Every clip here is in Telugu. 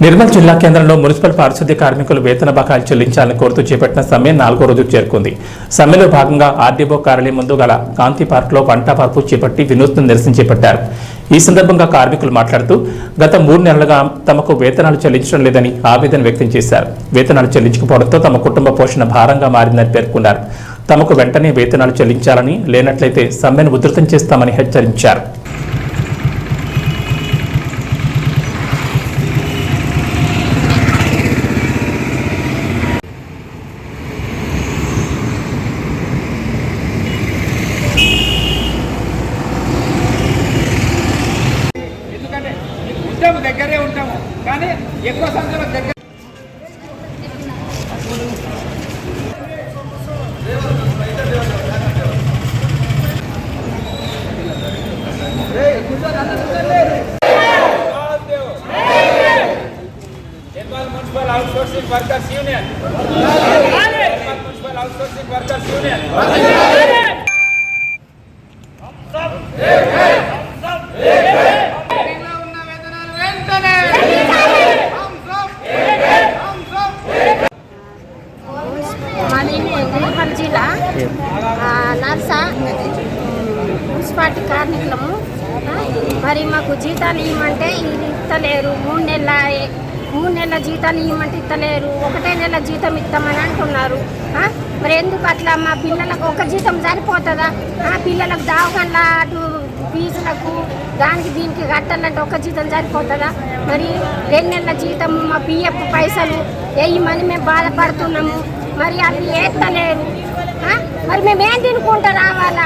నిర్మల్ జిల్లా కేంద్రంలో మున్సిపల్ పారిశుద్ధ్య కార్మికులు వేతన బకాయిలు చెల్లించాలని కోరుతూ చేపట్టిన సమ్మె 4వ రోజుకు చేరుకుంది. సమ్మెలో భాగంగా ఆర్డీఓ కార్యాలయం ముందు గల కాంతి పార్క్లో వంట పార్పు చేపట్టి వినూత్న నిరసన చేపట్టారు. ఈ సందర్భంగా కార్మికులు మాట్లాడుతూ గత 3 నెలలుగా తమకు వేతనాలు చెల్లించడం లేదని ఆవేదన వ్యక్తం చేశారు. వేతనాలు చెల్లించకపోవడంతో తమ కుటుంబ పోషణ భారంగా మారిందని పేర్కొన్నారు. తమకు వెంటనే వేతనాలు చెల్లించాలని, లేనట్లయితే సమ్మెను ఉధృతం చేస్తామని హెచ్చరించారు. దగ్గరే ఉంటాము కానీ ఎక్కువ సంఖ్యలో దగ్గర municipal outsourcing workers union municipal outsourcing workers union Nirmal జిల్లా నర్సా మున్సిపాలిటీ కార్మికులము. మరి మాకు జీతాలు ఇవ్వమంటే ఇస్తలేరు. 3 నెలల జీతాలు ఇవ్వమంటే ఇస్తలేరు. 1 నెల జీతం ఇస్తామని అంటున్నారు. మరి ఎందుకు అట్లా? మా పిల్లలకు ఒక జీతం సరిపోతుందా? పిల్లలకు దావకంలా అటు ఫీజులకు దానికి దీనికి కట్టాలంటే ఒక జీతం సరిపోతుందా? మరి 2 నెలల జీతం మా పిఎఫ్ పైసలు వేయమని మేము బాధపడుతున్నాము. మరి అవి వేస్తలేరు. మరి మేము ఏం తినుకుంటూ రావాలా?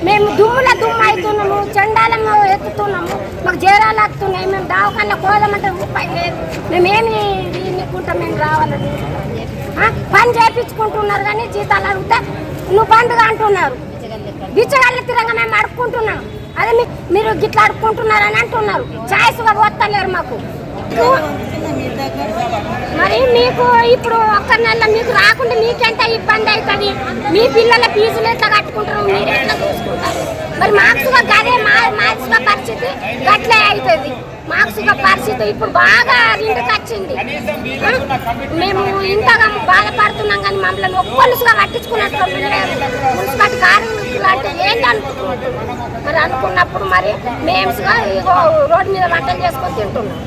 మేము దుమ్ము అవుతున్నాము, చండాలము ఎత్తుతున్నాము, మాకు జ్వరాలు వస్తున్నాయి. మేము దావకాల్లో కోదమంటే రూపాయి లేదు. మేమేమి తినుకుంటాం? మేము రావాలని పని చేయించుకుంటున్నారు కానీ జీతాలు అడిగితే నువ్వు పండుగ అంటున్నారు. బిచ్చగాళ్ళ తిరంగా మేము అడుక్కుంటున్నాం. అదే మీరు గిట్లా అడుక్కుంటున్నారని అంటున్నారు. ఛాయిస్గా పోతలేరు మాకు. మరి మీకు ఇప్పుడు 1 నెల మీకు రాకుండా మీకెంత ఇబ్బంది అవుతుంది? మీ పిల్లల ఫీజులు ఎట్లా కట్టుకుంటారు? మీరు ఎట్లా చూసుకుంటారు? మరి మార్క్స్గా అదే మార్క్స్గా పరిస్థితి గట్లే అవుతుంది. మార్క్స్గా పరిస్థితి ఇప్పుడు బాగా ఇంటికి వచ్చింది. మేము ఇంతగా బాధపడుతున్నాం కానీ మమ్మల్ని ఒక్కలుసుగా పట్టించుకున్నట్టు మున్సిపాలిటీ కార్మికులు అంటే ఏంటి అనుకుంటున్నాం. మరి అనుకున్నప్పుడు మరి మేమ్స్గా రోడ్డు మీద వంటలు చేసుకొని తింటున్నాం.